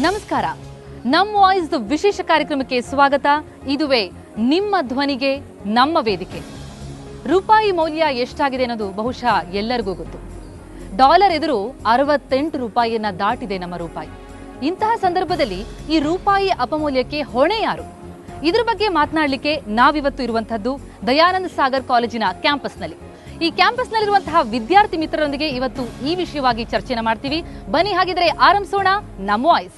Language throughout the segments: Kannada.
ನಮಸ್ಕಾರ. ನಮ್ಮ ವಾಯ್ಸ್ ವಿಶೇಷ ಕಾರ್ಯಕ್ರಮಕ್ಕೆ ಸ್ವಾಗತ. ಇದುವೇ ನಿಮ್ಮ ಧ್ವನಿಗೆ ನಮ್ಮ ವೇದಿಕೆ. ರೂಪಾಯಿ ಮೌಲ್ಯ ಎಷ್ಟಾಗಿದೆ ಅನ್ನೋದು ಬಹುಶಃ ಎಲ್ಲರಿಗೂ ಗೊತ್ತು. ಡಾಲರ್ ಎದುರು 68 ರೂಪಾಯಿಯನ್ನ ದಾಟಿದೆ ನಮ್ಮ ರೂಪಾಯಿ. ಇಂತಹ ಸಂದರ್ಭದಲ್ಲಿ ಈ ರೂಪಾಯಿ ಅಪಮೌಲ್ಯಕ್ಕೆ ಹೊಣೆ ಯಾರು? ಇದ್ರ ಬಗ್ಗೆ ಮಾತನಾಡಲಿಕ್ಕೆ ನಾವಿವತ್ತು ಇರುವಂತಹದ್ದು ದಯಾನಂದ ಸಾಗರ್ ಕಾಲೇಜಿನ ಕ್ಯಾಂಪಸ್ನಲ್ಲಿ. ಈ ಕ್ಯಾಂಪಸ್ನಲ್ಲಿರುವಂತಹ ವಿದ್ಯಾರ್ಥಿ ಮಿತ್ರರೊಂದಿಗೆ ಇವತ್ತು ಈ ವಿಷಯವಾಗಿ ಚರ್ಚೆನ ಮಾಡ್ತೀವಿ. ಬನ್ನಿ ಹಾಗಿದ್ರೆ ಆರಂಭಿಸೋಣ ನಮ್ಮ ವಾಯ್ಸ್.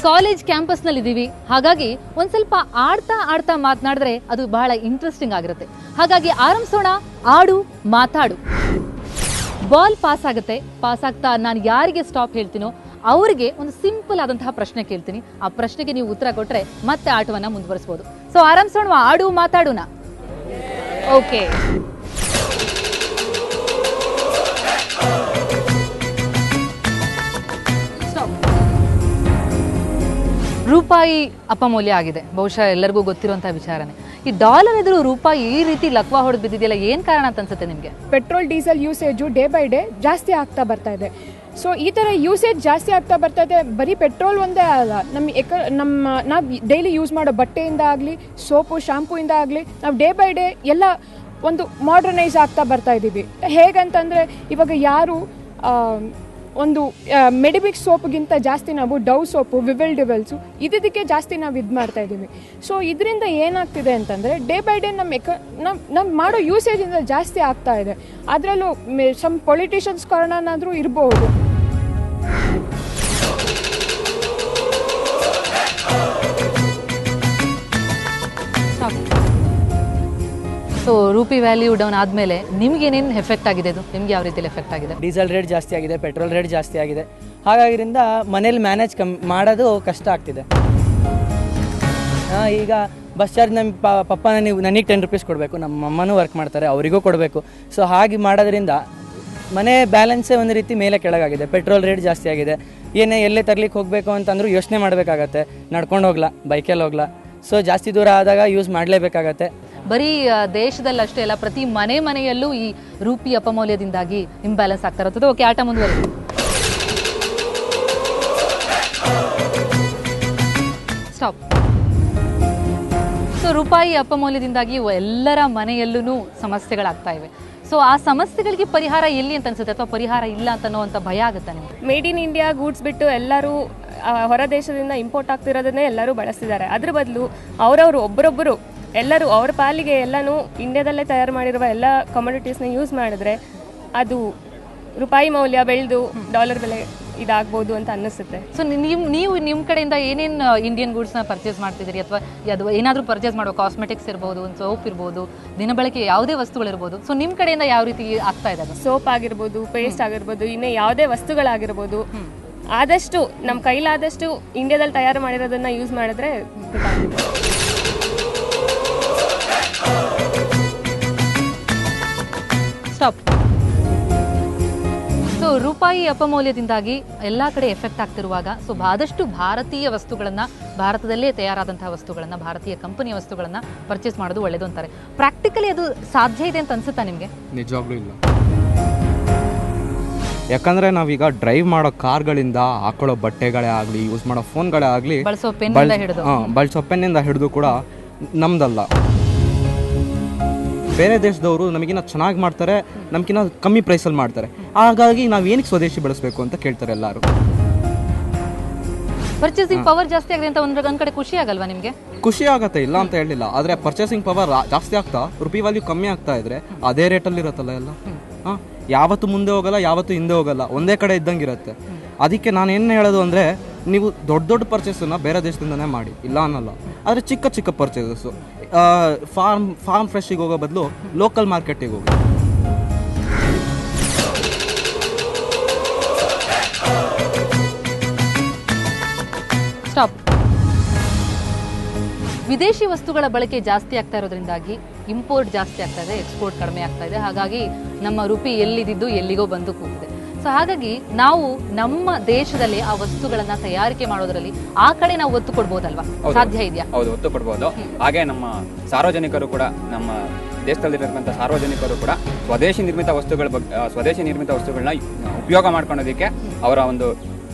ಕಾಲೇಜ್ ಕ್ಯಾಂಪಸ್ನಲ್ಲಿ ಇದ್ದೀವಿ, ಹಾಗಾಗಿ ಒಂದ್ ಸ್ವಲ್ಪ ಆಡ್ತಾ ಮಾತನಾಡಿದ್ರೆ ಅದು ಬಹಳ ಇಂಟ್ರೆಸ್ಟಿಂಗ್ ಆಗಿರುತ್ತೆ. ಹಾಗಾಗಿ ಆರಂಭಿಸೋಣ ಆಡು ಮಾತಾಡು. ಬಾಲ್ ಪಾಸ್ ಆಗುತ್ತೆ. ಪಾಸ್ ಆಗ್ತಾ ನಾನು ಯಾರಿಗೆ ಸ್ಟಾಪ್ ಹೇಳ್ತೀನೋ ಅವರಿಗೆ ಒಂದು ಸಿಂಪಲ್ ಆದಂತಹ ಪ್ರಶ್ನೆ ಕೇಳ್ತೀನಿ. ಆ ಪ್ರಶ್ನೆಗೆ ನೀವು ಉತ್ತರ ಕೊಟ್ರೆ ಮತ್ತೆ ಆಟವನ್ನ ಮುಂದುವರಿಸಬಹುದು. ಸೊ ಆರಂಭಿಸೋಣ ಆಡು ಮಾತಾಡುನ. ಓಕೆ, ರೂಪಾಯಿ ಅಪಮೌಲ್ಯ ಆಗಿದೆ. ಬಹುಶಃ ಎಲ್ಲರಿಗೂ ಗೊತ್ತಿರುವಂತಹ ವಿಚಾರನೆ. ಈ ಡಾಲರ್ ಎದುರು ರೂಪಾಯಿ ಈ ರೀತಿ ಲಕ್ವಾ ಹೊಡೆದು ಬಿದ್ದಿದೆಯಲ್ಲ, ಏನ್ ಕಾರಣ ಅಂತ ಅನ್ಸುತ್ತೆ ನಿಮ್ಗೆ? Petrol diesel usage day by day ಜಾಸ್ತಿ ಆಗ್ತಾ ಬರ್ತಾ ಇದೆ. ಸೊ ಈ ಥರ ಯೂಸೇಜ್ ಜಾಸ್ತಿ ಆಗ್ತಾ ಬರ್ತಾ ಇದೆ. ಬರೀ ಪೆಟ್ರೋಲ್ ಒಂದೇ ಅಲ್ಲ, ನಾವು ಡೈಲಿ ಯೂಸ್ ಮಾಡೋ ಬಟ್ಟೆಯಿಂದ ಆಗಲಿ, ಸೋಪು ಶಾಂಪೂಯಿಂದ ಆಗಲಿ, ನಾವು ಡೇ ಬೈ ಡೇ ಎಲ್ಲ ಒಂದು ಮಾಡರ್ನೈಸ್ ಆಗ್ತಾ ಬರ್ತಾ ಇದ್ದೀವಿ. ಹೇಗಂತಂದರೆ ಇವಾಗ ಯಾರು ಒಂದು ಮೆಡಿಮಿಕ್ಸ್ ಸೋಪ್ಗಿಂತ ಜಾಸ್ತಿ ನಾವು ಡವ್ ಸೋಪು, ವಿವೆಲ್ ಡಿವೆಲ್ಸು ಇದಕ್ಕೆ ಜಾಸ್ತಿ ನಾವು ಇದು ಮಾಡ್ತಾ ಇದ್ದೀವಿ. ಸೊ ಇದರಿಂದ ಏನಾಗ್ತಿದೆ ಅಂತಂದರೆ ಡೇ ಬೈ ಡೇ ನಮ್ಮ ಮಾಡೋ ಯೂಸೇಜಿಂದ ಜಾಸ್ತಿ ಆಗ್ತಾ ಇದೆ. ಅದರಲ್ಲೂ ಸಮ್ ಪೊಲಿಟಿಷಿಯನ್ಸ್ ಕಾರಣನಾದರೂ ಇರಬಹುದು. ಸೊ ರೂಪಿ ವ್ಯಾಲ್ಯೂ ಡೌನ್ ಆದಮೇಲೆ ನಿಮ್ಗೆ ಏನೇನು ಎಫೆಕ್ಟ್ ಆಗಿದೆ? ಅದು ನಿಮ್ಗೆ ಯಾವ ರೀತಿಯಲ್ಲಿ ಎಫೆಕ್ಟ್ ಆಗಿದೆ? ಡೀಸೆಲ್ ರೇಟ್ ಜಾಸ್ತಿ ಆಗಿದೆ, ಪೆಟ್ರೋಲ್ ರೇಟ್ ಜಾಸ್ತಿ ಆಗಿದೆ. ಹಾಗಾಗಿರಿಂದ ಮನೇಲಿ ಮ್ಯಾನೇಜ್ ಮಾಡೋದು ಕಷ್ಟ ಆಗ್ತಿದೆ. ಈಗ ಬಸ್ ಚಾರ್ಜ್ ನಮ್ಮ ಪಪ್ಪ ನನಗೆ 10 ರೂಪೀಸ್ ಕೊಡಬೇಕು, ನಮ್ಮ ಅಮ್ಮನೂ ವರ್ಕ್ ಮಾಡ್ತಾರೆ, ಅವರಿಗೂ ಕೊಡಬೇಕು. ಸೊ ಹಾಗೆ ಮಾಡೋದ್ರಿಂದ ಮನೆ ಬ್ಯಾಲೆನ್ಸೇ ಒಂದು ರೀತಿ ಮೇಲೆ ಕೆಳಗಾಗಿದೆ. ಪೆಟ್ರೋಲ್ ರೇಟ್ ಜಾಸ್ತಿ ಆಗಿದೆ. ಎಲ್ಲೇ ತರ್ಲಿಕ್ಕೆ ಹೋಗಬೇಕು ಅಂತಂದ್ರೂ ಯೋಚನೆ ಮಾಡಬೇಕಾಗತ್ತೆ. ನಡ್ಕೊಂಡು ಹೋಗ್ಲಾ, ಬೈಕಲ್ಲಿ ಹೋಗ್ಲಾ. ಸೊ ಜಾಸ್ತಿ ದೂರ ಆದಾಗ ಯೂಸ್ ಮಾಡಲೇಬೇಕಾಗತ್ತೆ. ಬರೀ ದೇಶದಲ್ಲಿ ಅಷ್ಟೇ ಅಲ್ಲ, ಪ್ರತಿ ಮನೆಯಲ್ಲೂ ಈ ರೂಪಿ ಅಪಮೌಲ್ಯದಿಂದಾಗಿ ಇಂಬ್ಯಾಲೆನ್ಸ್ ಆಗ್ತಾ ಇರ್ತದೆ. ಓಕೆ, ಆಟ ಮುಂದುವರೆದು. ಸ್ಟಾಪ್. ಸೊ ರೂಪಾಯಿ ಅಪಮೌಲ್ಯದಿಂದಾಗಿ ಎಲ್ಲರ ಮನೆಯಲ್ಲೂ ಸಮಸ್ಯೆಗಳಾಗ್ತಾ ಇವೆ. ಸೊ ಆ ಸಮಸ್ಯೆಗಳಿಗೆ ಪರಿಹಾರ ಎಲ್ಲಿ ಅಂತ ಅನ್ಸುತ್ತೆ, ಅಥವಾ ಪರಿಹಾರ ಇಲ್ಲ ಅಂತ ಭಯ ಆಗುತ್ತಾ ನಿಮ್ಗೆ? ಮೇಡ್ ಇನ್ ಇಂಡಿಯಾ ಗೂಡ್ಸ್ ಬಿಟ್ಟು ಎಲ್ಲರೂ ಹೊರ ದೇಶದಿಂದ ಇಂಪೋರ್ಟ್ ಆಗ್ತಿರೋದನ್ನೇ ಎಲ್ಲರೂ ಬಳಸ್ತಿದ್ದಾರೆ. ಅದ್ರ ಬದಲು ಒಬ್ಬರೊಬ್ಬರು ಎಲ್ಲರೂ ಅವ್ರ ಪಾಲಿಗೆ ಎಲ್ಲನೂ ಇಂಡಿಯಾದಲ್ಲೇ ತಯಾರು ಮಾಡಿರುವ ಎಲ್ಲ ಕಮೋಡಿಟೀಸ್ನ ಯೂಸ್ ಮಾಡಿದ್ರೆ ಅದು ರೂಪಾಯಿ ಮೌಲ್ಯ ಬೆಳೆದು ಡಾಲರ್ ಬೆಲೆ ಇದಾಗ್ಬೋದು ಅಂತ ಅನ್ನಿಸುತ್ತೆ. ಸೊ ನೀವು ನಿಮ್ಮ ಕಡೆಯಿಂದ ಏನೇನು ಇಂಡಿಯನ್ ಗೂಡ್ಸ್ನ ಪರ್ಚೇಸ್ ಮಾಡ್ತಿದ್ದೀರಿ, ಅಥವಾ ಅದು ಏನಾದರೂ ಪರ್ಚೇಸ್ ಮಾಡುವ ಕಾಸ್ಮೆಟಿಕ್ಸ್ ಇರ್ಬೋದು, ಒಂದು ಸೋಪ್ ಇರ್ಬೋದು, ದಿನಬಳಕೆ ಯಾವುದೇ ವಸ್ತುಗಳಿರ್ಬೋದು, ಸೊ ನಿಮ್ಮ ಕಡೆಯಿಂದ ಯಾವ ರೀತಿ ಆಗ್ತಾ ಇದೆ? ಸೋಪ್ ಆಗಿರ್ಬೋದು, ಪೇಸ್ಟ್ ಆಗಿರ್ಬೋದು, ಇನ್ನೇ ಯಾವುದೇ ವಸ್ತುಗಳಾಗಿರ್ಬೋದು, ಆದಷ್ಟು ನಮ್ಮ ಕೈಲಾದಷ್ಟು ಇಂಡಿಯಾದಲ್ಲಿ ತಯಾರು ಮಾಡಿರೋದನ್ನ ಯೂಸ್ ಮಾಡಿದ್ರೆ ಸ್ಟಾಪ್. ಸೊ ರೂಪಾಯಿ ಅಪಮೌಲ್ಯದಿಂದಾಗಿ ಎಲ್ಲ ಕಡೆ ಎಫೆಕ್ಟ್ ಆಗ್ತಿರುವಾಗ ಸೊ ಆದಷ್ಟು ಭಾರತೀಯ ವಸ್ತುಗಳನ್ನು, ಭಾರತದಲ್ಲೇ ತಯಾರಾದಂತಹ ವಸ್ತುಗಳನ್ನು, ಭಾರತೀಯ ಕಂಪನಿಯ ವಸ್ತುಗಳನ್ನು ಪರ್ಚೇಸ್ ಮಾಡೋದು ಒಳ್ಳೇದು ಅಂತಾರೆ. ಪ್ರಾಕ್ಟಿಕಲಿ ಅದು ಸಾಧ್ಯ ಇದೆ ಅಂತ ಅನ್ಸುತ್ತಾ ನಿಮಗೆ? ನಿಜವಾಗ್ಲೂ ಇಲ್ಲ. ಯಾಕಂದರೆ ನಾವೀಗ ಡ್ರೈವ್ ಮಾಡೋ ಕಾರ್ಗಳಿಂದ, ಹಾಕೊಳ್ಳೋ ಬಟ್ಟೆಗಳೇ ಆಗಲಿ, ಯೂಸ್ ಮಾಡೋ ಫೋನ್ಗಳೇ ಆಗಲಿ, ಬಳಸೋ ಪೆನ್ನಿಂದ ಹಿಡಿದು ಕೂಡ ನಮ್ದಲ್ಲ. ಬೇರೆ ದೇಶದವರು ನಮಗಿನ್ನ ಚೆನ್ನಾಗಿ ಮಾಡ್ತಾರೆ, ನಮಗಿನ್ನ ಕಮ್ಮಿ ಪ್ರೈಸಲ್ಲಿ ಮಾಡ್ತಾರೆ. ಹಾಗಾಗಿ ನಾವು ಏನಕ್ಕೆ ಸ್ವದೇಶಿ ಬಳಸಬೇಕು ಅಂತ ಕೇಳ್ತಾರೆ ಎಲ್ಲರೂ. ಪರ್ಚೇಸಿಂಗ್ ಪವರ್ ಜಾಸ್ತಿ ಆಗಿದೆ ಅಂತ ಒಂದ್ ಕಡೆ ಖುಷಿ ಆಗಲ್ವಾ ನಿಮಗೆ? ಖುಷಿ ಆಗತ್ತೆ, ಇಲ್ಲ ಅಂತ ಹೇಳಿಲ್ಲ. ಆದರೆ ಪರ್ಚೇಸಿಂಗ್ ಪವರ್ ಜಾಸ್ತಿ ಆಗ್ತಾ ರುಪಿ ವ್ಯಾಲ್ಯೂ ಕಮ್ಮಿ ಆಗ್ತಾ ಇದ್ರೆ ಅದೇ ರೇಟಲ್ಲಿ ಇರುತ್ತಲ್ಲ ಎಲ್ಲ. ಯಾವತ್ತು ಮುಂದೆ ಹೋಗಲ್ಲ, ಯಾವತ್ತು ಹಿಂದೆ ಹೋಗಲ್ಲ, ಒಂದೇ ಕಡೆ ಇದ್ದಂಗೆ ಇರುತ್ತೆ. ಅದಕ್ಕೆ ನಾನು ಏನು ಹೇಳೋದು ಅಂದರೆ, ನೀವು ದೊಡ್ಡ ಪರ್ಚೇಸನ್ನು ಬೇರೆ ದೇಶದಿಂದನೇ ಮಾಡಿ, ಇಲ್ಲ ಅನ್ನಲ್ಲ. ಆದರೆ ಚಿಕ್ಕ ಪರ್ಚೇಸಸ್ಸು ಫಾರ್ಮ್ ಫ್ರೆಶ್ಶಿಗೆ ಹೋಗೋ ಬದಲು ಲೋಕಲ್ ಮಾರ್ಕೆಟಿಗೆ ಹೋಗಿ. ಸ್ಟಾಪ್. ವಿದೇಶಿ ವಸ್ತುಗಳ ಬಳಕೆ ಜಾಸ್ತಿ ಆಗ್ತಾ ಇರೋದ್ರಿಂದಾಗಿ ಇಂಪೋರ್ಟ್ ಜಾಸ್ತಿ ಆಗ್ತಾ ಇದೆ, ಎಕ್ಸ್ಪೋರ್ಟ್ ಕಡಿಮೆ ಆಗ್ತಾ ಇದೆ. ಹಾಗಾಗಿ ನಮ್ಮ ರೂಪಿ ಎಲ್ಲಿದ್ದು ಎಲ್ಲಿಗೋ ಬಂದು ಕೂತಿದೆ. ಸೊ ಹಾಗಾಗಿ ನಾವು ನಮ್ಮ ದೇಶದಲ್ಲಿ ಆ ವಸ್ತುಗಳನ್ನ ತಯಾರಿಕೆ ಮಾಡೋದ್ರಲ್ಲಿ ಆ ಕಡೆ ನಾವು ಒತ್ತು ಕೊಡ್ಬೋದಲ್ವಾ? ಸಾಧ್ಯ ಇದೆಯಾ? ಹೌದು, ಒತ್ತು ಕೊಡ್ಬೋದು. ಹಾಗೆ ನಮ್ಮ ಸಾರ್ವಜನಿಕರು ಕೂಡ ನಮ್ಮ ದೇಶದಲ್ಲಿರತಕ್ಕಂಥ ಸಾರ್ವಜನಿಕರು ಕೂಡ ಸ್ವದೇಶಿ ನಿರ್ಮಿತ ವಸ್ತುಗಳನ್ನ ಉಪಯೋಗ ಮಾಡ್ಕೊಳ್ಳೋದಕ್ಕೆ ಅವರ ಒಂದು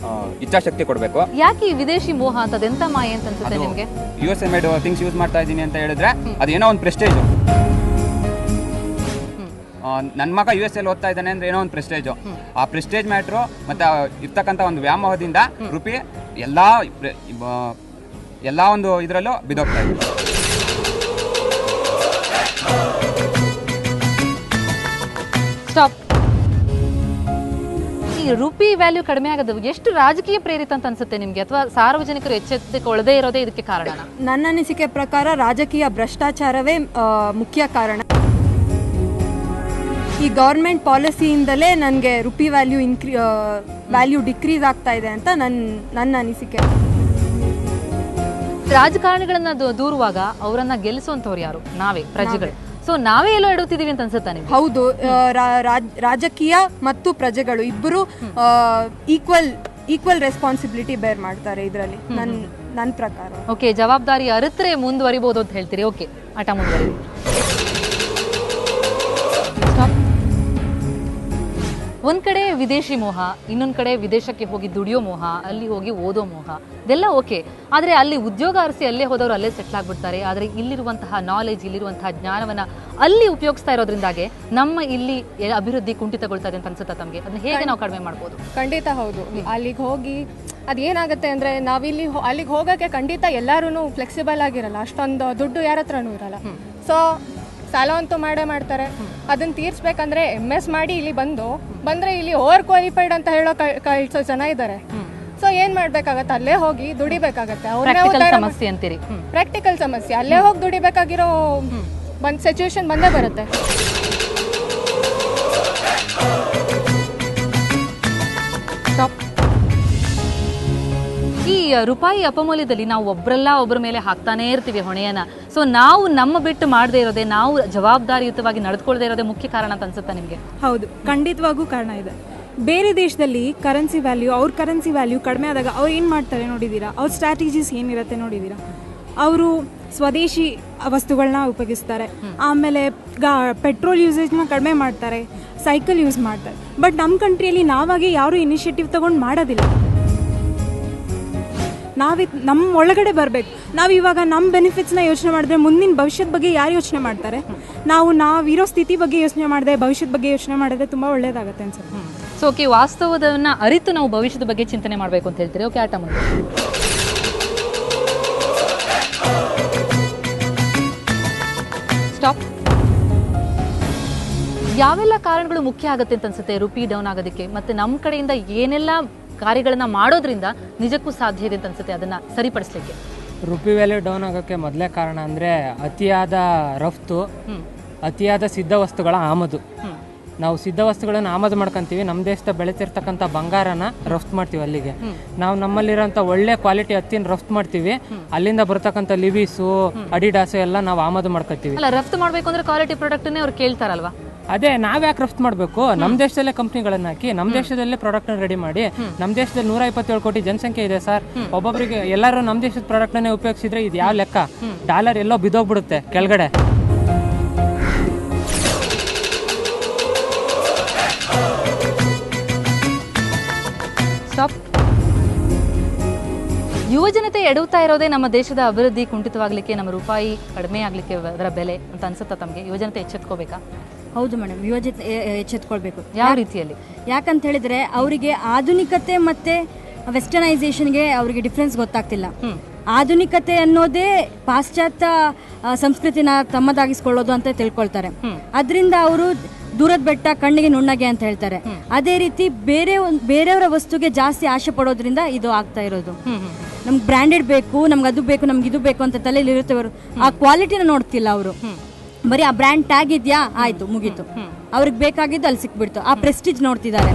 ಇಚ್ಛಾಶಕ್ತಿ ಕೊಡಬೇಕು. ಯಾಕೆ ಈ ವಿದೇಶಿ ಮೋಹ ಅಂತದ್ದು ಎಂತ ಮಾಯೆ ಅಂತ ಅನ್ಸುತ್ತೆ ನಿಮ್ಗೆ? USA ಮೇಡ್ ಥಿಂಗ್ಸ್ ಯೂಸ್ ಮಾಡ್ತಾ ಇದ್ದೀನಿ ಅಂತ ಹೇಳಿದ್ರೆ ಅದೇನೋ ಒಂದು ಪ್ರೆಸ್ಟೇಜು. ನನ್ನ ಮಗ US ಅಲ್ಲಿ ಓದ್ತಾ ಇದ್ದಾನೆ ಅಂದ್ರೆ ಏನೋ ಒಂದು ಪ್ರೆಸ್ಟೇಜು. ಆ ಪ್ರೆಸ್ಟೇಜ್ ಮ್ಯಾಟ್ರು ಮತ್ತೆ ಇರ್ತಕ್ಕಂಥ ಒಂದು ವ್ಯಾಮೋಹದಿಂದ ರುಪಿ ಎಲ್ಲ ಒಂದು ಇದರಲ್ಲೂ ಬಿದ್ದೋಗ್ತಾ ಇದೆ. ಸ್ಟಾಪ್. ಈ ರುಪಿ ವ್ಯಾಲ್ಯೂ ಕಡಿಮೆ ಆಗೋದು ಎಷ್ಟು ರಾಜಕೀಯ ಪ್ರೇರಿತ ಅಂತ ಅನ್ಸುತ್ತೆ ನಿಮ್ಗೆ, ಅಥವಾ ಸಾರ್ವಜನಿಕರು ಎಚ್ಚೆತ್ತುಕೊಳ್ಳದೇ ಇರೋದೇ ಇದಕ್ಕೆ ಕಾರಣ? ನನ್ನ ಅನಿಸಿಕೆ ಪ್ರಕಾರ ರಾಜಕೀಯ ಭ್ರಷ್ಟಾಚಾರವೇ ಮುಖ್ಯ ಕಾರಣ. ಈ ಗೌರ್ಮೆಂಟ್ ಪಾಲಿಸಿಯಿಂದಲೇ ನನಗೆ ರುಪಿ ವ್ಯಾಲ್ಯೂ ಡಿಕ್ರೀಸ್ ಆಗ್ತಾ ಇದೆ ಅಂತ ನನ್ನ ಅನಿಸಿಕೆ. ರಾಜಕಾರಣಿಗಳನ್ನ ದೂರುವಾಗ ಅವರನ್ನ ಗೆಲ್ಲಿಸುವಂತವ್ರು ಯಾರು? ನಾವೇ, ಪ್ರಜೆಗಳು. ಸೊ ನಾವೇ ಎಲ್ಲೋ ಎಡುತ್ತಿದೀವಿ ಅಂತ ಅನ್ಸುತ್ತಾ ನಿಮ್ಗೆ? ಹೌದು, ರಾಜಕೀಯ ಮತ್ತು ಪ್ರಜೆಗಳು ಇಬ್ಬರು ಈಕ್ವಲ್ ರೆಸ್ಪಾನ್ಸಿಬಿಲಿಟಿ ಬೇರ್ ಮಾಡ್ತಾರೆ ಇದರಲ್ಲಿ ನನ್ನ ಪ್ರಕಾರ. ಓಕೆ, ಜವಾಬ್ದಾರಿ ಅರಿತರೆ ಮುಂದುವರಿಬಹುದು ಅಂತ ಹೇಳ್ತೀರಿ. ಓಕೆ, ಆಟ ಮುಂದುವರಿ. ಒಂದ್ ಕಡೆ ವಿದೇಶಿ ಮೋಹ, ಇನ್ನೊಂದ್ ಕಡೆ ವಿದೇಶಕ್ಕೆ ಹೋಗಿ ದುಡಿಯೋ ಮೋಹ, ಅಲ್ಲಿ ಹೋಗಿ ಓದೋ ಮೋಹ, ಇದೆಲ್ಲ ಓಕೆ. ಆದ್ರೆ ಅಲ್ಲಿ ಉದ್ಯೋಗ ಅರಸಿ ಅಲ್ಲೇ ಹೋದವರು ಅಲ್ಲೇ ಸೆಟ್ಲ್ ಆಗ್ಬಿಡ್ತಾರೆ. ಆದ್ರೆ ಇಲ್ಲಿರುವಂತಹ ನಾಲೆಜ್, ಇಲ್ಲಿರುವಂತಹ ಜ್ಞಾನವನ್ನ ಅಲ್ಲಿ ಉಪಯೋಗಿಸ್ತಾ ಇರೋದ್ರಿಂದಾಗೆ ನಮ್ಮ ಇಲ್ಲಿ ಅಭಿವೃದ್ಧಿ ಕುಂಠಿತಗೊಳ್ತಾ ಇದೆ ಅಂತ ಅನ್ಸುತ್ತಾ ತಮಗೆ? ಅದನ್ನ ಹೇಗೆ ನಾವು ಕಡಿಮೆ ಮಾಡ್ಬೋದು? ಖಂಡಿತ ಹೌದು. ಅಲ್ಲಿಗೆ ಹೋಗಿ ಅದೇನಾಗುತ್ತೆ ಅಂದರೆ ನಾವಿಲ್ಲಿ ಅಲ್ಲಿಗೆ ಹೋಗೋಕ್ಕೆ ಖಂಡಿತ ಎಲ್ಲರೂ ಫ್ಲೆಕ್ಸಿಬಲ್ ಆಗಿರಲ್ಲ, ಅಷ್ಟೊಂದು ದುಡ್ಡು ಯಾರ ಹತ್ರನೂ ಇರಲ್ಲ. ಸೊ ಸಾಲ ಅಂತೂ ಮಾಡ್ತಾರೆ. ಅದನ್ನು ತೀರಿಸ್ಬೇಕಂದ್ರೆ MS ಮಾಡಿ ಇಲ್ಲಿ ಬಂದರೆ ಇಲ್ಲಿ ಓವರ್ ಕ್ವಾಲಿಫೈಡ್ ಅಂತ ಹೇಳೋ ಕಳ್ಸೋ ಜನ ಇದ್ದಾರೆ. ಸೊ ಏನು ಮಾಡಬೇಕಾಗತ್ತೆ? ಅಲ್ಲೇ ಹೋಗಿ ದುಡಿಬೇಕಾಗತ್ತೆ. ಸಮಸ್ಯೆ ಅಂತೀರಿ? ಪ್ರಾಕ್ಟಿಕಲ್ ಸಮಸ್ಯೆ. ಅಲ್ಲೇ ಹೋಗಿ ದುಡಿಬೇಕಾಗಿರೋ ಸಿಚುವೇಶನ್ ಬಂದೇ ಬರುತ್ತೆ. ಈ ರೂಪಾಯಿ ಅಪಮೌಲ್ಯದಲ್ಲಿ ನಾವು ಒಬ್ಬರ ಮೇಲೆ ಹಾಕ್ತಾನೇ ಇರ್ತೀವಿ ಹೊಣೆಯನ್ನ. ಸೊ ನಾವು ನಮ್ಮ ಬಿಟ್ಟು ಮಾಡದೇ ಇರೋದೇ, ನಾವು ಜವಾಬ್ದಾರಿಯುತವಾಗಿ ನಡೆದುಕೊಳ್ಳದೇ ಇರೋದೇ ಮುಖ್ಯ ಕಾರಣ ಅಂತ ಅನ್ಸುತ್ತಾ ನಿಮಗೆ? ಹೌದು, ಖಂಡಿತವಾಗೂ ಕಾರಣ ಇದೆ. ಬೇರೆ ದೇಶದಲ್ಲಿ ಅವ್ರ ಕರೆನ್ಸಿ ವ್ಯಾಲ್ಯೂ ಕಡಿಮೆ ಆದಾಗ ಅವ್ರು ಏನು ಮಾಡ್ತಾರೆ ನೋಡಿದ್ದೀರಾ? ಅವ್ರ ಸ್ಟ್ರಾಟಜೀಸ್ ಏನಿರುತ್ತೆ ನೋಡಿದ್ದೀರಾ? ಅವರು ಸ್ವದೇಶಿ ವಸ್ತುಗಳನ್ನ ಉಪಯೋಗಿಸ್ತಾರೆ. ಆಮೇಲೆ ಪೆಟ್ರೋಲ್ ಯೂಸೇಜ್ನ ಕಡಿಮೆ ಮಾಡ್ತಾರೆ, ಸೈಕಲ್ ಯೂಸ್ ಮಾಡ್ತಾರೆ. ಬಟ್ ನಮ್ಮ ಕಂಟ್ರಿಯಲ್ಲಿ ನಾವಾಗೆ ಯಾರೂ ಇನಿಷಿಯೇಟಿವ್ ತೊಗೊಂಡು ಮಾಡೋದಿಲ್ಲ. ನಮ್ಮ ಒಳಗಡೆ ಬರಬೇಕು. ನಾವು ಇವಾಗ ನಮ್ಮ ಬೆನಿಫಿಟ್ಸ್ನ ಯೋಚನೆ ಮಾಡಿದ್ರೆ ಮುಂದಿನ ಭವಿಷ್ಯದ ಬಗ್ಗೆ ಯಾರು ಯೋಚನೆ ಮಾಡ್ತಾರೆ? ನಾವಿರೋ ಸ್ಥಿತಿ ಬಗ್ಗೆ ಯೋಚನೆ ಮಾಡಿದೆ, ಭವಿಷ್ಯದ ಬಗ್ಗೆ ಯೋಚನೆ ಮಾಡಿದ್ರೆ ತುಂಬ ಒಳ್ಳೇದಾಗುತ್ತೆ ಅನ್ಸುತ್ತೆ. ಸೊ ಓಕೆ, ವಾಸ್ತವದನ್ನ ಅರಿತು ನಾವು ಭವಿಷ್ಯದ ಬಗ್ಗೆ ಚಿಂತನೆ ಮಾಡಬೇಕು ಅಂತ ಹೇಳ್ತೀರಿ. ಓಕೆ, ಆಟ ಮುಂದೆ. ಸ್ಟಾಪ್. ಯಾವೆಲ್ಲ ಕಾರಣಗಳು ಮುಖ್ಯ ಆಗುತ್ತೆ ಅಂತ ಅನ್ಸುತ್ತೆ ರುಪಿ ಡೌನ್ ಆಗೋದಕ್ಕೆ? ಮತ್ತೆ ನಮ್ಮ ಕಡೆಯಿಂದ ಏನೆಲ್ಲ ಕಾರ್ಯಗಳನ್ನ ಮಾಡೋದ್ರಿಂದ ನಿಜಕ್ಕೂ ಸಾಧ್ಯ ಇದೆ ಅಂತ ಅನ್ಸುತ್ತೆ ಅದನ್ನ ಸರಿಪಡಿಸ್ಲಿಕ್ಕೆ? ರುಪಿ ವ್ಯಾಲ್ಯೂ ಡೌನ್ ಆಗೋಕ್ಕೆ ಮೊದಲೇ ಕಾರಣ ಅಂದರೆ ಅತಿಯಾದ ರಫ್ತು, ಅತಿಯಾದ ಸಿದ್ಧ ವಸ್ತುಗಳ ಆಮದು. ನಾವು ಸಿದ್ಧ ವಸ್ತುಗಳನ್ನು ಆಮದು ಮಾಡ್ಕೊಂತೀವಿ. ನಮ್ಮ ದೇಶದ ಬೆಳೀತಿರ್ತಕ್ಕಂಥ ಬಂಗಾರನ ರಫ್ತು ಮಾಡ್ತೀವಿ ಅಲ್ಲಿಗೆ. ನಾವು ನಮ್ಮಲ್ಲಿರೋಂಥ ಒಳ್ಳೆ ಕ್ವಾಲಿಟಿ ಹತ್ತಿನ ರಫ್ತು ಮಾಡ್ತೀವಿ. ಅಲ್ಲಿಂದ ಬರ್ತಕ್ಕಂಥ ಲಿವೀಸು, ಅಡಿಡಾಸು ಎಲ್ಲ ನಾವು ಆಮದು ಮಾಡ್ಕೊತೀವಿ. ಅಲ್ಲ, ರಫ್ತು ಮಾಡಬೇಕು ಅಂದ್ರೆ ಕ್ವಾಲಿಟಿ ಪ್ರಾಡಕ್ಟ್ನೇ ಅವ್ರು ಕೇಳ್ತಾರಲ್ವಾ? ಅದೇ ನಾವ್ಯಾಕೆ ರಫ್ತು ಮಾಡಬೇಕು? ನಮ್ಮ ದೇಶದಲ್ಲೇ ಕಂಪ್ನಿಗಳನ್ನ ಹಾಕಿ ನಮ್ಮ ದೇಶದಲ್ಲೇ ಪ್ರಾಡಕ್ಟ್ನ ರೆಡಿ ಮಾಡಿ. ನಮ್ಮ ದೇಶದಲ್ಲಿ 127 ಕೋಟಿ ಜನಸಂಖ್ಯೆ ಇದೆ ಸರ್. ಒಬ್ಬೊಬ್ಬರಿಗೆ ಎಲ್ಲರೂ ನಮ್ಮ ದೇಶದ ಪ್ರಾಡಕ್ಟ್ನೇ ಉಪಯೋಗಿಸಿದ್ರೆ ಇದು ಯಾವ ಲೆಕ್ಕ? ಡಾಲರ್ ಎಲ್ಲೋ ಬಿದ್ದೋಗ್ಬಿಡುತ್ತೆ ಕೆಳಗಡೆ. ಸ್ಟಾಪ್. ಯುವಜನತೆ ಎಡುತ್ತಾ ಇರೋದೇ ನಮ್ಮ ದೇಶದ ಅಭಿವೃದ್ಧಿ ಕುಂಠಿತವಾಗಲಿಕ್ಕೆ, ನಮ್ಮ ರೂಪಾಯಿ ಕಡಿಮೆ ಆಗಲಿಕ್ಕೆ ಅದರ ಬೆಲೆ ಅಂತ ಅನ್ಸುತ್ತಾ ತಮಗೆ? ಯುವಜನತೆ ಎಚ್ಚೆತ್ಕೋಬೇಕಾ? ಹೌದು ಮೇಡಮ್, ಯುವಜನತೆ ಎಚ್ಚೆತ್ಕೊಳ್ಬೇಕು. ಯಾವ ರೀತಿಯಲ್ಲಿ? ಯಾಕಂತ ಹೇಳಿದ್ರೆ ಅವರಿಗೆ ಆಧುನಿಕತೆ ಮತ್ತೆ ವೆಸ್ಟರ್ನೈಸೇಷನ್ಗೆ ಅವರಿಗೆ ಡಿಫ್ರೆನ್ಸ್ ಗೊತ್ತಾಗ್ತಿಲ್ಲ. ಆಧುನಿಕತೆ ಅನ್ನೋದೇ ಪಾಶ್ಚಾತ್ಯ ಸಂಸ್ಕೃತಿನ ತಮ್ಮದಾಗಿಸ್ಕೊಳ್ಳೋದು ಅಂತ ತಿಳ್ಕೊಳ್ತಾರೆ. ಅದರಿಂದ ಅವರು ದೂರದ ಬೆಟ್ಟ ಕಣ್ಣಿಗೆ ನುಣ್ಣಗೆ ಅಂತ ಹೇಳ್ತಾರೆ. ಅದೇ ರೀತಿ ಬೇರೆಯವರ ವಸ್ತುಗೆ ಜಾಸ್ತಿ ಆಸೆ ಪಡೋದ್ರಿಂದ ಇದು ಆಗ್ತಾ ಇರೋದು. ನಮ್ಗೆ ಬ್ರ್ಯಾಂಡೆಡ್ ಬೇಕು, ನಮ್ಗೆ ಅದು ಬೇಕು, ನಮ್ಗೆ ಇದು ಬೇಕು ಅಂತ ತಲೆಯಲ್ಲಿ ಇರುತ್ತೆ. ಅವರು ಆ ಕ್ವಾಲಿಟಿನ ನೋಡ್ತಿಲ್ಲ. ಅವರು ಬರೀ ಆ ಬ್ರ್ಯಾಂಡ್ ಟ್ಯಾಗ್ ಇದೆಯಾ, ಆಯ್ತು ಮುಗೀತು, ಅವ್ರಿಗೆ ಬೇಕಾಗಿದ್ದು ಅಲ್ಲಿ ಸಿಕ್ಬಿಡ್ತು. ಆ ಪ್ರೆಸ್ಟೀಜ್ ನೋಡ್ತಿದ್ದಾರೆ.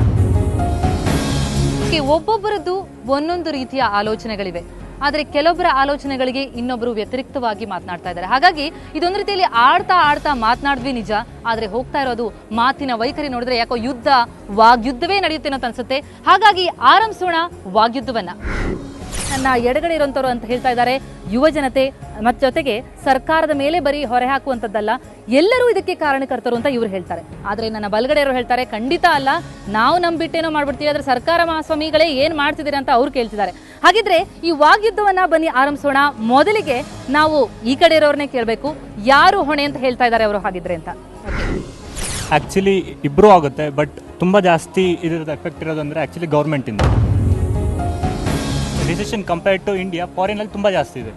ಒಬ್ಬೊಬ್ಬರದ್ದು ಒಂದೊಂದು ರೀತಿಯ ಆಲೋಚನೆಗಳಿವೆ. ಆದರೆ ಕೆಲವೊಬ್ಬರ ಆಲೋಚನೆಗಳಿಗೆ ಇನ್ನೊಬ್ಬರು ವ್ಯತಿರಿಕ್ತವಾಗಿ ಮಾತನಾಡ್ತಾ ಇದ್ದಾರೆ. ಹಾಗಾಗಿ ಇದೊಂದು ರೀತಿಯಲ್ಲಿ ಆಡ್ತಾ ಮಾತನಾಡಿದ್ವಿ ನಿಜ, ಆದರೆ ಹೋಗ್ತಾ ಇರೋದು ಮಾತಿನ ವೈಖರಿ ನೋಡಿದ್ರೆ ಯಾಕೋ ವಾಗ್ಯುದ್ಧವೇ ನಡೆಯುತ್ತೆ ಅಂತ ಅನ್ಸುತ್ತೆ. ಹಾಗಾಗಿ ಆರಂಭಿಸೋಣ ವಾಗ್ಯುದ್ಧವನ್ನ. ನನ್ನ ಎಡಗಡೆ ಇರುವಂಥವ್ರು ಅಂತ ಹೇಳ್ತಾ ಇದ್ದಾರೆ ಯುವ ಜನತೆ, ಮತ್ತು ಜೊತೆಗೆ ಸರ್ಕಾರದ ಮೇಲೆ ಬರೀ ಹೊರೆ ಹಾಕುವಂಥದ್ದಲ್ಲ, ಎಲ್ಲರೂ ಇದಕ್ಕೆ ಕಾರಣಕರ್ತರು ಅಂತ ಇವ್ರು ಹೇಳ್ತಾರೆ. ಆದರೆ ನನ್ನ ಬಲಗಡೆ ಇರೋ ಹೇಳ್ತಾರೆ ಖಂಡಿತ ಅಲ್ಲ, ನಾವು ನಂಬಿಟ್ಟೇನೋ ಮಾಡ್ಬಿಡ್ತೀವಿ, ಆದರೆ ಸರ್ಕಾರ ಮಹಾಸ್ವಾಮಿಗಳೇ ಏನು ಮಾಡ್ತಿದ್ದೀರಿ ಅಂತ ಅವ್ರು ಕೇಳ್ತಿದ್ದಾರೆ. ಹಾಗಿದ್ರೆ ಈ ವಾಗ್ಯುದ್ಧವನ್ನ ಬನ್ನಿ ಆರಂಭಿಸೋಣ. ಮೊದಲಿಗೆ ನಾವು ಈ ಕಡೆ ಇರೋರ್ನೇ ಕೇಳಬೇಕು, ಯಾರು ಹೊಣೆ ಅಂತ ಹೇಳ್ತಾ ಇದ್ದಾರೆ ಅವರು ಹಾಗಿದ್ರೆ ಅಂತ. ಆ್ಯಕ್ಚುಲಿ ಇಬ್ಬರೂ ಆಗುತ್ತೆ, ಬಟ್ ತುಂಬ ಜಾಸ್ತಿ ಇದ್ರದ್ದು ಎಫೆಕ್ಟ್ ಇರೋದು ಅಂದರೆ ಆ್ಯಕ್ಚುಲಿ ಗೌರ್ಮೆಂಟಿಂದ. ರಿಸೆಷನ್ ಕಂಪೇರ್ ಟು ಇಂಡಿಯಾ ಫಾರಿನಲ್ಲಿ ತುಂಬ ಜಾಸ್ತಿ ಇದೆ.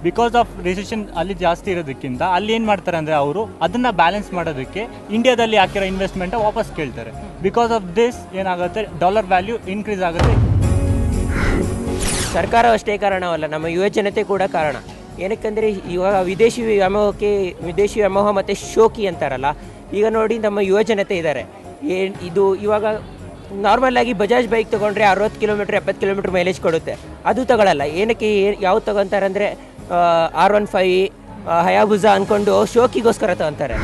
ಬಿಕಾಸ್ ಆಫ್ ರಿಸೆಷನ್ ಅಲ್ಲಿ ಜಾಸ್ತಿ ಇರೋದಕ್ಕಿಂತ ಅಲ್ಲಿ ಏನು ಮಾಡ್ತಾರೆ ಅಂದರೆ ಅವರು ಅದನ್ನು ಬ್ಯಾಲೆನ್ಸ್ ಮಾಡೋದಕ್ಕೆ ಇಂಡಿಯಾದಲ್ಲಿ ಹಾಕಿರೋ ಇನ್ವೆಸ್ಟ್ಮೆಂಟ್ ವಾಪಸ್ ಕೇಳ್ತಾರೆ. ಬಿಕಾಸ್ ಆಫ್ ದಿಸ್ ಏನಾಗುತ್ತೆ, ಡಾಲರ್ ವ್ಯಾಲ್ಯೂ ಇನ್ಕ್ರೀಸ್ ಆಗುತ್ತೆ. ಸರ್ಕಾರ ಅಷ್ಟೇ ಕಾರಣವಲ್ಲ, ನಮ್ಮ ಯುವ ಜನತೆ ಕೂಡ ಕಾರಣ. ಏನಕ್ಕೆಂದರೆ ಇವಾಗ ವಿದೇಶಿ ವ್ಯಾಮೋಹ ಮತ್ತು ಶೋಕಿ ಅಂತಾರಲ್ಲ, ಈಗ ನೋಡಿ ನಮ್ಮ ಯುವ ಜನತೆ ಇದ್ದಾರೆ. ಇದು ಇವಾಗ ನಾರ್ಮಲಾಗಿ ಬಜಾಜ್ ಬೈಕ್ ತೊಗೊಂಡ್ರೆ 60 ಕಿಲೋಮೀಟ್ರ್ 70 ಕಿಲೋಮೀಟ್ರ್ ಮೈಲೇಜ್ ಕೊಡುತ್ತೆ, ಅದು ತಗೊಳ್ಳಲ್ಲ. ಏನಕ್ಕೆ ಯಾವ್ದು ತೊಗೊತಾರೆ ಅಂದರೆ R15 ಹಯಾಬುಜಾ ಅಂದ್ಕೊಂಡು ಶೋಕಿಗೋಸ್ಕರ ತಗೊತಾರೆ.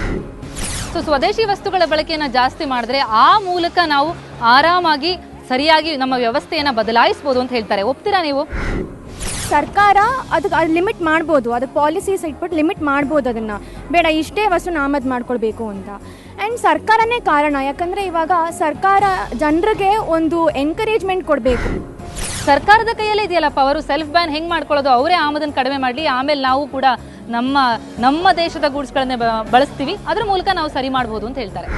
ಸೊ ಸ್ವದೇಶಿ ವಸ್ತುಗಳ ಬಳಕೆಯನ್ನು ಜಾಸ್ತಿ ಮಾಡಿದ್ರೆ ಆ ಮೂಲಕ ನಾವು ಆರಾಮಾಗಿ ಸರಿಯಾಗಿ ನಮ್ಮ ವ್ಯವಸ್ಥೆಯನ್ನು ಬದಲಾಯಿಸ್ಬೋದು ಅಂತ ಹೇಳ್ತಾರೆ. ಒಪ್ತೀರಾ ನೀವು? ಸರ್ಕಾರ ಅದಕ್ಕೆ ಲಿಮಿಟ್ ಮಾಡ್ಬೋದು, ಅದಕ್ಕೆ ಪಾಲಿಸೀಸ್ ಇಟ್ಬಿಟ್ಟು ಲಿಮಿಟ್ ಮಾಡ್ಬೋದು, ಅದನ್ನು ಬೇಡ ಇಷ್ಟೇ ವಸ್ತು ಆಮದು ಮಾಡ್ಕೊಳ್ಬೇಕು ಅಂತ. ಆ್ಯಂಡ್ ಸರ್ಕಾರನೇ ಕಾರಣ, ಯಾಕಂದರೆ ಇವಾಗ ಸರ್ಕಾರ ಜನರಿಗೆ ಒಂದು ಎನ್ಕರೇಜ್ಮೆಂಟ್ ಕೊಡಬೇಕು. ಸರ್ಕಾರದ ಕೈಯಲ್ಲೇ ಇದೆಯಲ್ಲಪ್ಪ, ಅವರು ಸೆಲ್ಫ್ ಬ್ಯಾನ್ ಹೆಂಗೆ ಮಾಡ್ಕೊಳ್ಳೋದು, ಅವರೇ ಆಮದನ್ನು ಕಡಿಮೆ ಮಾಡಲಿ, ಆಮೇಲೆ ನಾವು ಕೂಡ ನಮ್ಮ ದೇಶದ ಗೂಡ್ಸ್ಗಳನ್ನೇ ಬಳಸ್ತೀವಿ, ಅದ್ರ ಮೂಲಕ ನಾವು ಸರಿ ಮಾಡ್ಬೋದು ಅಂತ ಹೇಳ್ತಾರೆ.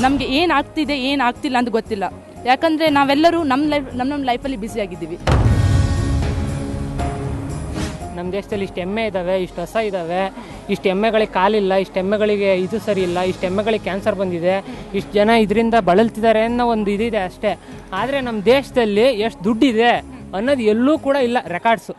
ನಮಗೆ ಏನು ಆಗ್ತಿದೆ ಏನು ಆಗ್ತಿಲ್ಲ ಅಂತ ಗೊತ್ತಿಲ್ಲ, ಯಾಕಂದರೆ ನಾವೆಲ್ಲರೂ ನಮ್ಮ ಲೈಫಲ್ಲಿ ಬ್ಯುಸಿ ಆಗಿದ್ದೀವಿ. ನಮ್ಮ ದೇಶದಲ್ಲಿ ಇಷ್ಟು ಎಮ್ಮೆ ಇದ್ದಾವೆ, ಇಷ್ಟು ಹಸ ಇದ್ದಾವೆ, ಇಷ್ಟು ಎಮ್ಮೆಗಳಿಗೆ ಕಾಲಿಲ್ಲ, ಇಷ್ಟು ಎಮ್ಮೆಗಳಿಗೆ ಇದು ಸರಿ ಇಲ್ಲ, ಇಷ್ಟು ಎಮ್ಮೆಗಳಿಗೆ ಕ್ಯಾನ್ಸರ್ ಬಂದಿದೆ, ಇಷ್ಟು ಜನ ಇದರಿಂದ ಬಳಲ್ತಿದ್ದಾರೆ ಅನ್ನೋ ಒಂದು ಇದಿದೆ ಅಷ್ಟೇ. ಆದರೆ ನಮ್ಮ ದೇಶದಲ್ಲಿ ಎಷ್ಟು ದುಡ್ಡಿದೆ ಅನ್ನೋದು ಎಲ್ಲೂ ಕೂಡ ಇಲ್ಲ ರೆಕಾರ್ಡ್ಸು.